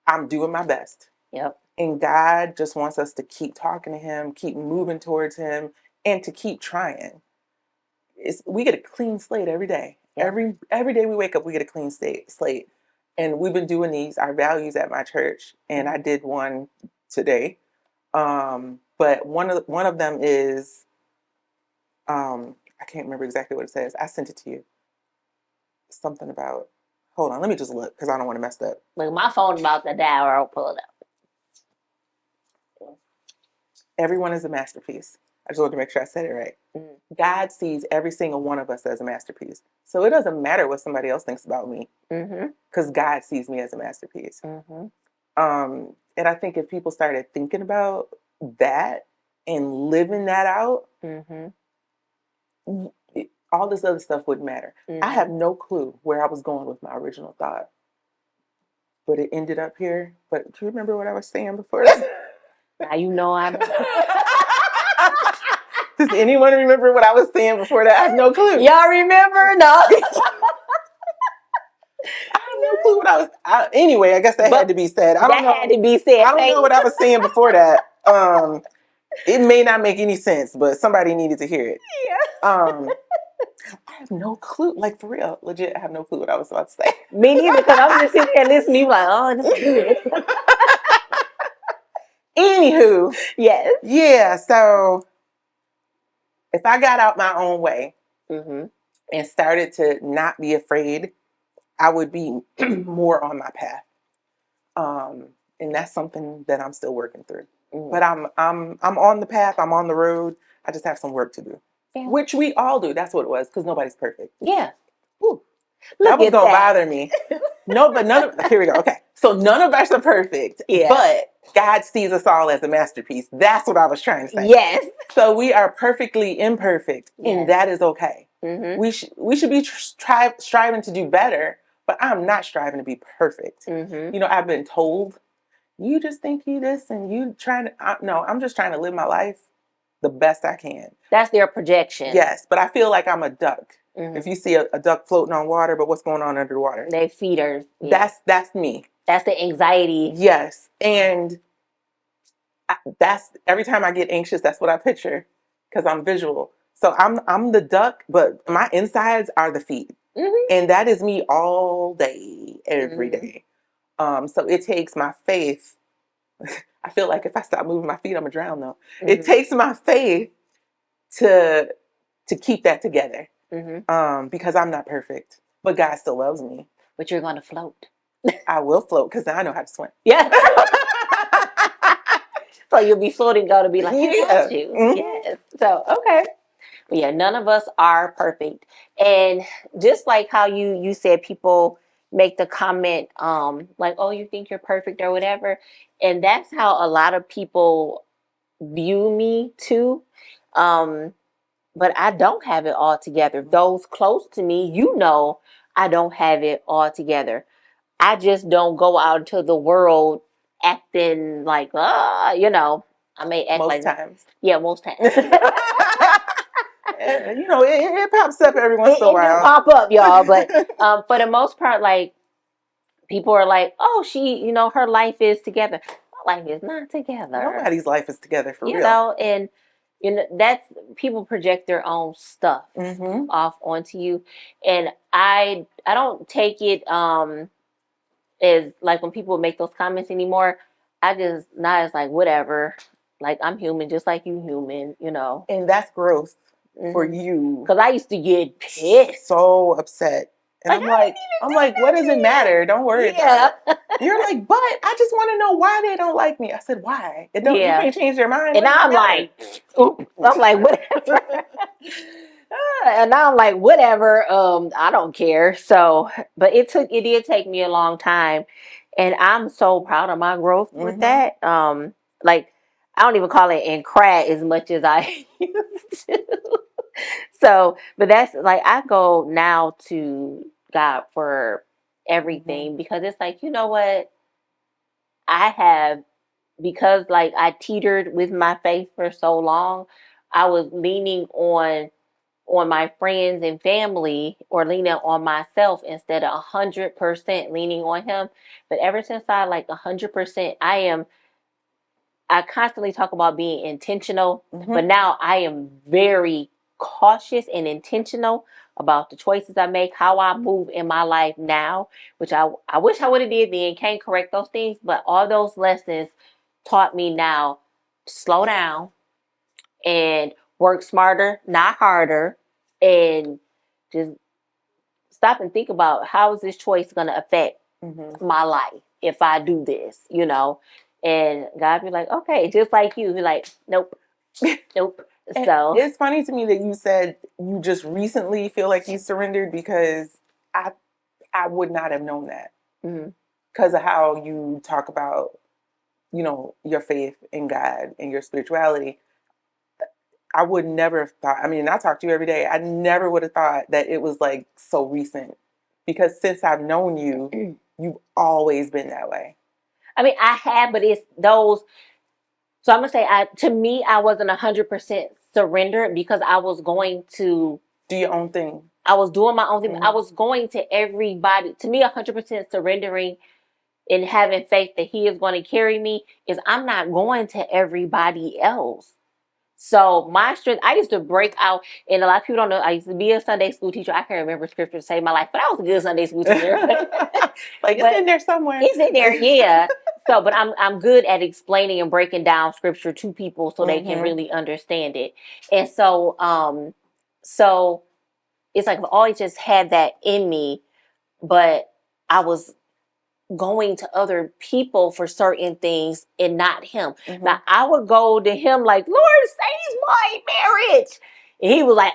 I'm doing my best. Yep. And God just wants us to keep talking to him, keep moving towards him, and to keep trying. We get a clean slate every day. Yep. Every day we wake up, we get a clean slate. And we've been doing our values at my church, and I did one today. But one of them is, I can't remember exactly what it says. I sent it to you. Something about, hold on, let me just look because I don't want to mess it up. Look, my phone about to die, or I'll pull it up. Everyone is a masterpiece. I just wanted to make sure I said it right. God sees every single one of us as a masterpiece. So it doesn't matter what somebody else thinks about me, because God sees me as a masterpiece. And I think if people started thinking about that and living that out, all this other stuff wouldn't matter. I have no clue where I was going with my original thought, but it ended up here. But do you remember what I was saying before that? Now you know I'm. Does anyone remember what I was saying before that? I have no clue. Y'all remember? No. I have no clue what I was. Anyway, I guess that had to be said. I don't know. That had to be said. I don't know what I was saying before that. It may not make any sense, but somebody needed to hear it. Yeah. I have no clue. Like, for real, legit, I have no clue what I was about to say. Me neither, because I'm just sitting there listening. You're like, oh, this is good. Anywho. Yes. Yeah, so if I got out my own way and started to not be afraid, I would be more on my path. And that's something that I'm still working through. But I'm on the path. I'm on the road. I just have some work to do, which we all do. That's what it was, because nobody's perfect. Yeah. Whew. That was gonna bother me. No, but here we go. Okay, so none of us are perfect. Yeah. But God sees us all as a masterpiece. That's what I was trying to say. Yes. So we are perfectly imperfect, and that is okay. We should be striving to do better, but I'm not striving to be perfect. You know, I've been told, you just think you this and you trying to, no, I'm just trying to live my life the best I can. That's their projection. Yes, but I feel like I'm a duck. If you see a duck floating on water, but what's going on underwater? They feeders. Yeah. That's me. That's the anxiety. Yes, and that's every time I get anxious, that's what I picture, because I'm visual. So I'm the duck, but my insides are the feet, and that is me all day, every day. So it takes my faith. I feel like if I stop moving my feet, I'm gonna drown. Though it takes my faith to keep that together. Because I'm not perfect, but God still loves me. But you're gonna float. I will float because now I know how to swim. Yeah. So you'll be floating, go to be like, I got you. Yes. So okay. But yeah, none of us are perfect. And just like how you said, people make the comment, like, oh, you think you're perfect or whatever. And that's how a lot of people view me too. But I don't have it all together. Those close to me, I don't have it all together. I just don't go out into the world acting like, I may act most like times. Yeah, most times. And, it pops up every once in a while. It pop up, y'all. But for the most part, like, people are like, oh, she, her life is together. My life is not together. Nobody's life is together for real. And that's, people project their own stuff off onto you. And I don't take it as like when people make those comments anymore. I just, now it's like, whatever. Like, I'm human just like you human, And that's growth for you. Because I used to get pissed. So upset. And I'm like, what does it matter? Don't worry about it. You're like, but I just want to know why they don't like me. I said, why? You can't change their mind. And I'm like, whatever. And now I'm like, whatever. I don't care. So, but it did take me a long time, and I'm so proud of my growth with that. Like, I don't even call it in crack as much as I used to. So, but that's like, I go now to God for everything, because it's like, you know what? I have, because like I teetered with my faith for so long, I was leaning on my friends and family, or leaning on myself instead of 100% leaning on him. But ever since I like 100%, I constantly talk about being intentional, but now I am very cautious and intentional about the choices I make, how I move in my life now, which I wish I would have did then, can't correct those things, but all those lessons taught me now, slow down and work smarter, not harder, and just stop and think about, how is this choice going to affect my life if I do this, you know? And God be like, okay, just like you. Be like, nope, nope. And so it's funny to me that you said you just recently feel like you surrendered, because I would not have known that, because of how you talk about, you know, your faith in God and your spirituality. I would never have thought, I mean, I talk to you every day. I never would have thought that it was like so recent, because since I've known you, you've always been that way. I mean, I have, but it's those. So I'm gonna say, to me, I wasn't 100% surrendered, because I was going to do your own thing. I was doing my own thing. I was going to everybody. To me, 100% surrendering and having faith that he is going to carry me is, I'm not going to everybody else. So my strength, I used to break out, and a lot of people don't know, I used to be a Sunday school teacher. I can't remember scripture to save my life, but I was a good Sunday school teacher. Like, it's in there somewhere. It's in there, yeah. So, but I'm good at explaining and breaking down scripture to people so they can really understand it. And so, so it's like I've always just had that in me, but I was going to other people for certain things and not him. Now I would go to him like, Lord, save my marriage. And he was like,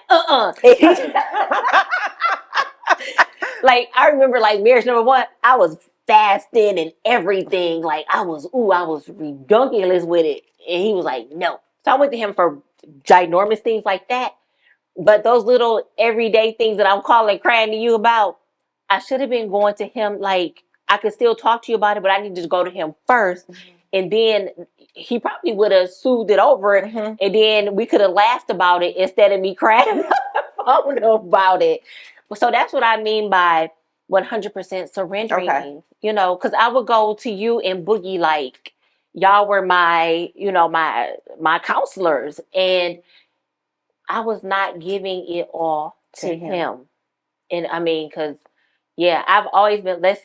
Like, I remember like marriage number one, I was fasting and everything. Like I was redunculous with it. And he was like, no. So I went to him for ginormous things like that. But those little everyday things that I'm calling crying to you about, I should have been going to him. Like, I could still talk to you about it, but I need to go to him first. And then he probably would have soothed it over. And then we could have laughed about it instead of me crying about it. So that's what I mean by 100% surrendering. Okay. You know, because I would go to you and Boogie like y'all were my, you know, my counselors. And I was not giving it all to him. And I mean, because, yeah, I've always been, that's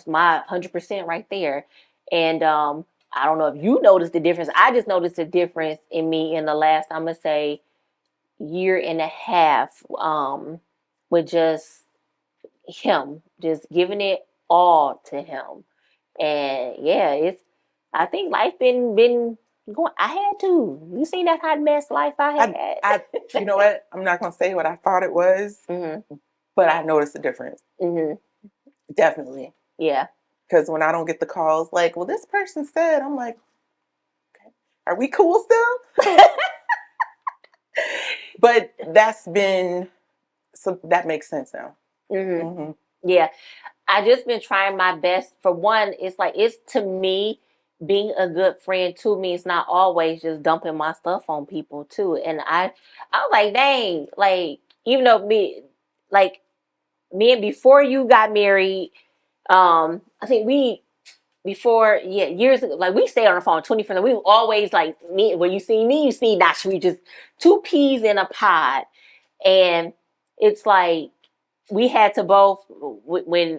my 100% right there. And I don't know if you noticed the difference. I just noticed the difference in me in the last, I'm going to say, year and a half, with just him, just giving it all to him. And yeah, I think life been going. I had to. You seen that hot mess life I had. You know what? I'm not gonna say what I thought it was, but I noticed the difference. Definitely. Yeah. Because when I don't get the calls, like, well, this person said, I'm like, okay, are we cool still? But that's been, so that makes sense now. Yeah. I just been trying my best. For one, it's like, it's to me, being a good friend to me, it's not always just dumping my stuff on people too. And I was like, dang, like, even though me and before you got married, I think years ago, like we stay on the phone 24. We always like, me, when you see me, you see Nash. We just two peas in a pod. And it's like, we had to both, when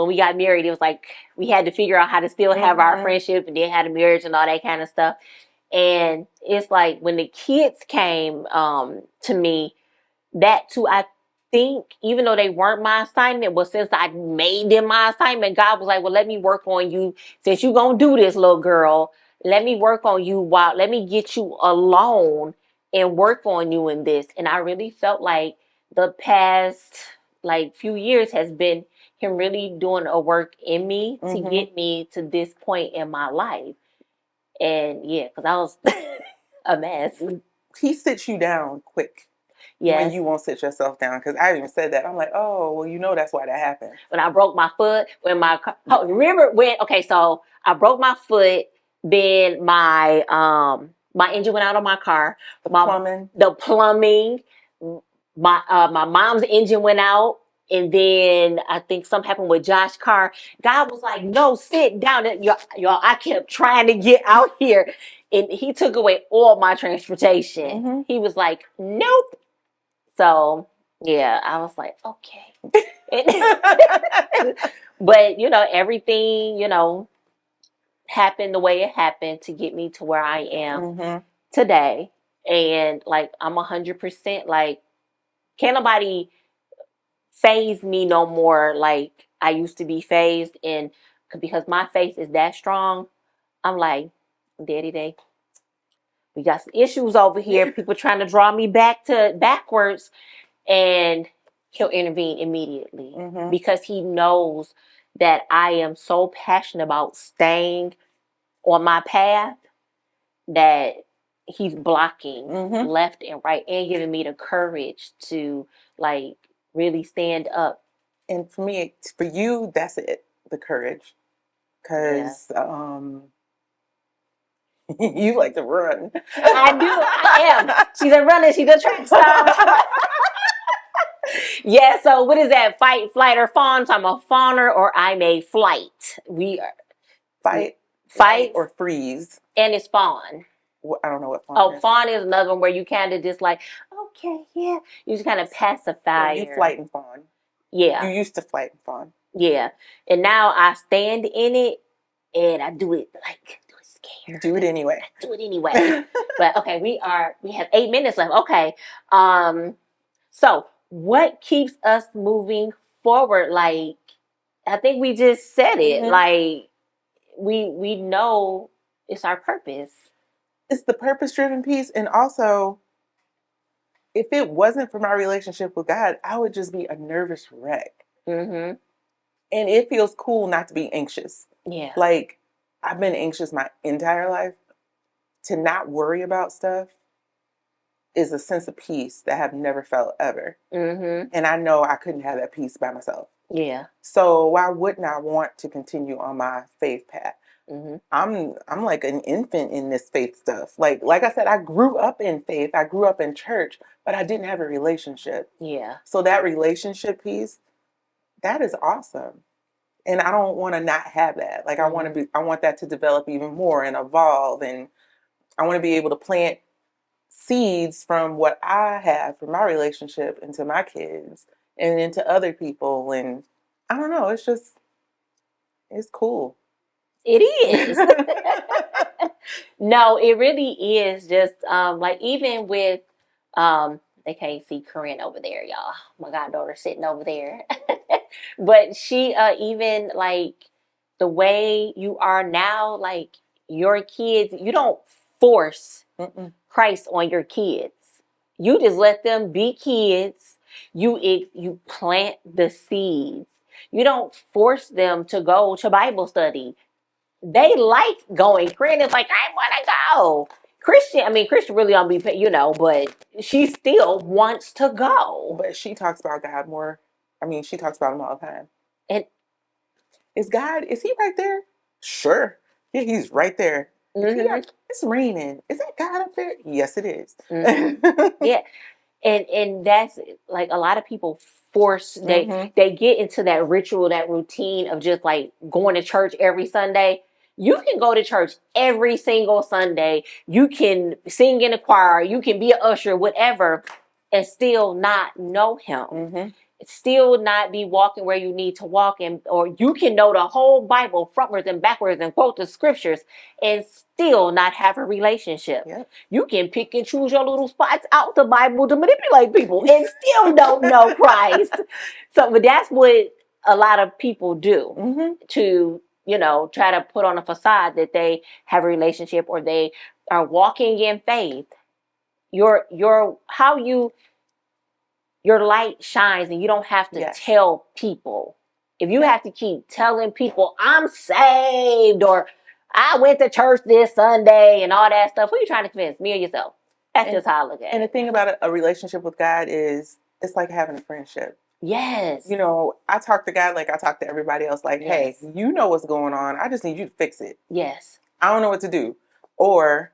we got married, it was like we had to figure out how to still have our friendship and then have a marriage and all that kind of stuff. And it's like when the kids came to me, that too, I think, even though they weren't my assignment, but since I made them my assignment, God was like, well, let me work on you. Since you're going to do this, little girl, let me work on you let me get you alone and work on you in this. And I really felt like the past like few years has been him really doing a work in me to get me to this point in my life. And yeah, because I was a mess. He sits you down quick. Yes. When you won't sit yourself down. Because I even said that. I'm like, oh, well, you know that's why that happened. When I broke my foot, when my car, remember when, okay, so I broke my foot, then my engine went out on my car. The plumbing. My mom's engine went out. And then I think something happened with Josh's car. God was like, no, sit down. Y'all, I kept trying to get out here. And he took away all my transportation. Mm-hmm. He was like, nope. So, yeah, I was like, okay. But, everything, happened the way it happened to get me to where I am today. And, like, I'm 100%, like, can't nobody phase me no more like I used to be phased. And because my faith is that strong, I'm like, Daddy, we got some issues over here. People trying to draw me backwards. And he'll intervene immediately because he knows that I am so passionate about staying on my path that he's blocking left and right and giving me the courage to like really stand up. And for me, for you, that's it, the courage. Because you like to run. I do. I am. She's a runner. She's a track star. Yeah, so what is that? Fight, flight, or fawn? So I'm a fawner or I'm a flight. We are fight or freeze. And it's fawn. I don't know what fawn is. Fawn is another one where you kind of just like, okay, yeah. You just kind of pacify. So you flight and fawn. Yeah. You used to flight and fawn. Yeah. And now I stand in it and I do it like, do it scared. Do it anyway. Do it anyway. But okay, we have 8 minutes left. Okay. So what keeps us moving forward? Like, I think we just said it. Like, we know it's our purpose. It's the purpose-driven piece. And also, if it wasn't for my relationship with God, I would just be a nervous wreck. And it feels cool not to be anxious. Yeah. Like, I've been anxious my entire life. To not worry about stuff is a sense of peace that I've never felt ever. And I know I couldn't have that peace by myself. Yeah. So why wouldn't I want to continue on my faith path? I'm like an infant in this faith stuff. Like I said, I grew up in faith. I grew up in church, but I didn't have a relationship. Yeah. So that relationship piece, that is awesome. And I don't want to not have that. Like I want that to develop even more and evolve. And I want to be able to plant seeds from what I have from my relationship into my kids and into other people. And I don't know, it's cool. It is. No, it really is just like even with they can't see Corinne over there, y'all. My goddaughter sitting over there. But she even like the way you are now, like your kids, you don't force Christ on your kids. You just let them be kids. You plant the seeds. You don't force them to go to Bible study. They like going. Corinne is like, I want to go. Christian really don't be, but she still wants to go. But she talks about God more. She talks about him all the time. And is he right there? Sure. Yeah, he's right there. It's raining. Is that God up there? Yes, it is. Yeah. And that's like a lot of people force, they get into that ritual, that routine of just like going to church every Sunday. You can go to church every single Sunday. You can sing in a choir. You can be an usher, whatever, and still not know him. Still not be walking where you need to walk, or you can know the whole Bible frontwards and backwards and quote the scriptures and still not have a relationship. Yep. You can pick and choose your little spots out the Bible to manipulate people and still don't know Christ. But that's what a lot of people do to, try to put on a facade that they have a relationship or they are walking in faith. Your light shines and you don't have to tell people. If you have to keep telling people, I'm saved or I went to church this Sunday and all that stuff. Who are you trying to convince? Me or yourself? That's just how I look at it. And the thing about a relationship with God is it's like having a friendship. Yes. You know, I talk to God like I talk to everybody else. Like, hey, you know what's going on. I just need you to fix it. Yes. I don't know what to do. Or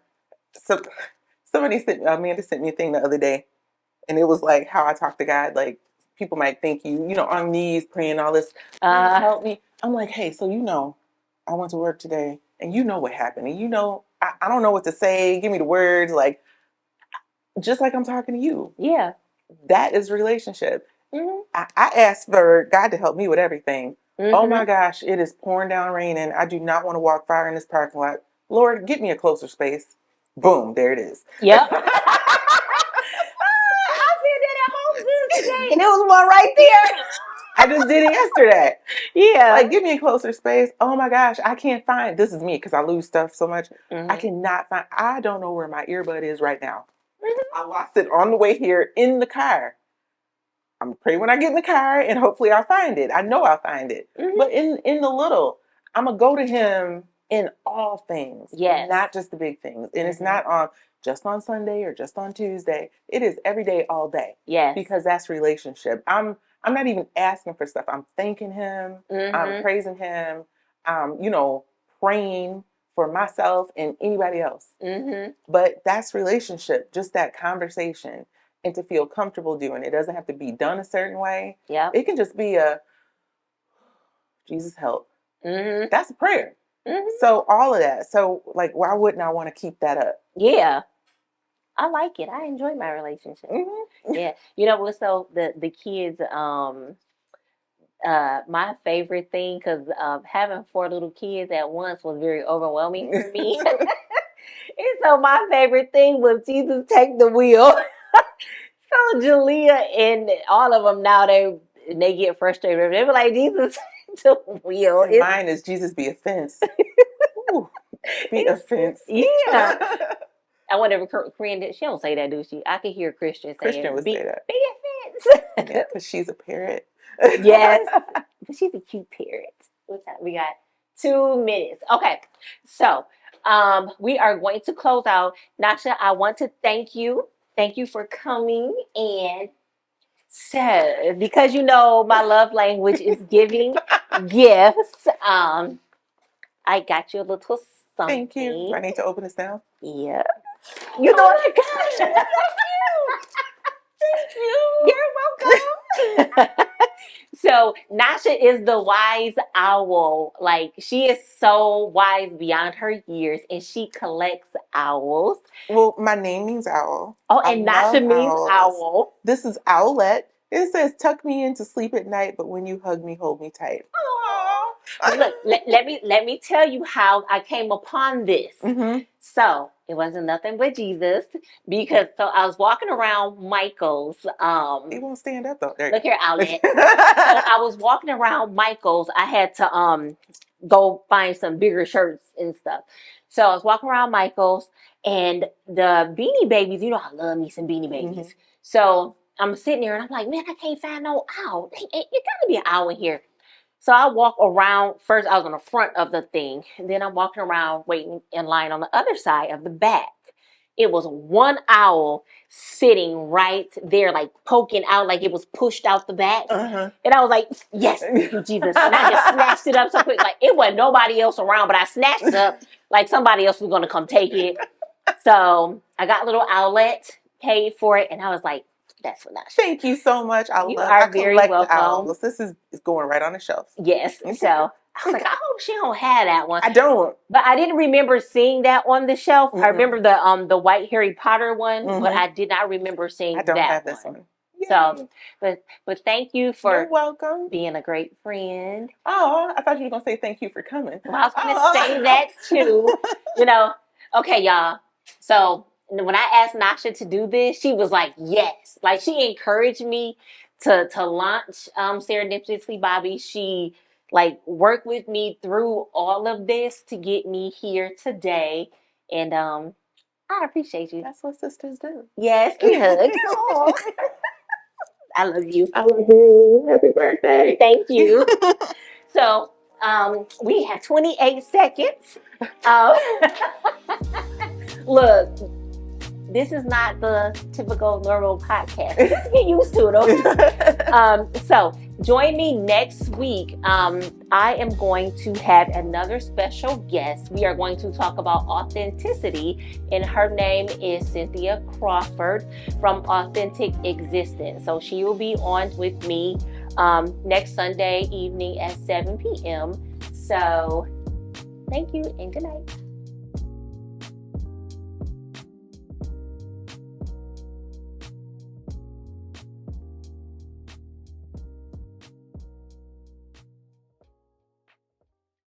Amanda sent me a thing the other day, and it was like how I talk to God. Like, people might think you know, on knees praying all this, help me. I'm like, hey, so you know, I went to work today, and you know what happened, and you know, I don't know what to say. Give me the words, like, just like I'm talking to you. Yeah. That is relationship. Mm-hmm. I asked for God to help me with everything. Mm-hmm. Oh my gosh, it is pouring down raining. I do not want to walk fire in this parking lot. Lord, get me a closer space. Boom, there it is. Yep. I said that at home today, and it was one right there. I just did it yesterday. Yeah. Like, give me a closer space. Oh my gosh, I can't find. This is me because I lose stuff so much. Mm-hmm. I cannot find. I don't know where my earbud is right now. Mm-hmm. I lost it on the way here in the car. I'm gonna pray when I get in the car, and hopefully I'll find it. I know I'll find it. Mm-hmm. But in the little, I'm gonna go to Him in all things, not just the big things. And it's not just on Sunday or just on Tuesday. It is every day, all day. Yes, because that's relationship. I'm not even asking for stuff. I'm thanking Him. I'm praising Him. You know, praying for myself and anybody else. Mm-hmm. But that's relationship. Just that conversation. And to feel comfortable doing it. It doesn't have to be done a certain way. Yeah, it can just be a Jesus help. Mm-hmm. That's a prayer. Mm-hmm. So all of that. So like, why wouldn't I want to keep that up? Yeah, I like it. I enjoy my relationship. Mm-hmm. Yeah, you know, so the kids. My favorite thing, because having 4 little kids at once was very overwhelming for me. And so my favorite thing was Jesus take the wheel. So Julia and all of them now, they get frustrated. They were like, Jesus took the wheel. And mine is Jesus be a fence. Ooh, be a fence. Yeah. I wonder if Korean did. She don't say that, do she? I can hear Christian saying, Christian would say that. Be a fence. Yeah, because she's a parrot. Yes. But she's a cute parrot. We got 2 minutes. Okay. So we are going to close out. Nasha, I want to thank you. Thank you for coming. And so, because you know my love language is giving gifts, I got you a little something. Thank you. Do I need to open this now? Yeah. You know what I got you. Thank you. You're welcome. So Nasha is the wise owl. Like, she is so wise beyond her years, and she collects owls. Well, my name means owl. Oh, and Nasha means owl. This is Owlette. It says, tuck me in to sleep at night, but when you hug me, hold me tight. Look, let me tell you how I came upon this. Mm-hmm. So it wasn't nothing but Jesus, because I was walking around Michael's. He won't stand up though. Look here, Owlette. So I was walking around Michael's. I had to go find some bigger shirts and stuff. So I was walking around Michael's, and the Beanie Babies. You know, I love me some Beanie Babies. Mm-hmm. So I'm sitting there, and I'm like, man, I can't find no owl. It gotta be an owl in here. So I walk around. First, I was on the front of the thing. And then I'm walking around waiting in line on the other side of the back. It was one owl sitting right there, like poking out, like it was pushed out the back. Uh-huh. And I was like, yes, Jesus. And I just snatched it up so quick. Like, it wasn't nobody else around, but I snatched it up like somebody else was going to come take it. So I got a little Owlette, paid for it, and I was like, that's what Nasha. Thank you so much. I collect owls. This is going right on the shelf. Yes. So I was like, I hope she don't have that one. I don't. But I didn't remember seeing that on the shelf. Mm-hmm. I remember the white Harry Potter one, mm-hmm. but I did not remember seeing that one. I don't have this one. Yay. So, but thank you for You're welcome. Being a great friend. Oh, I thought you were gonna say thank you for coming. Well, I was gonna say that too. You know. Okay, y'all. So when I asked Nasha to do this, she was like, yes. Like, she encouraged me to launch Serendipitously Bobbie. She like worked with me through all of this to get me here today. And I appreciate you. That's what sisters do. Yes, hug. I love you. I love you. Happy birthday. Thank you. So We have 28 seconds. Look, this is not the typical normal podcast. Just get used to it, okay? So join me next week. I am going to have another special guest. We are going to talk about authenticity, and her name is Cynthia Crawford from Authentic Existence. So she will be on with me next Sunday evening at 7 p.m. So thank you and good night.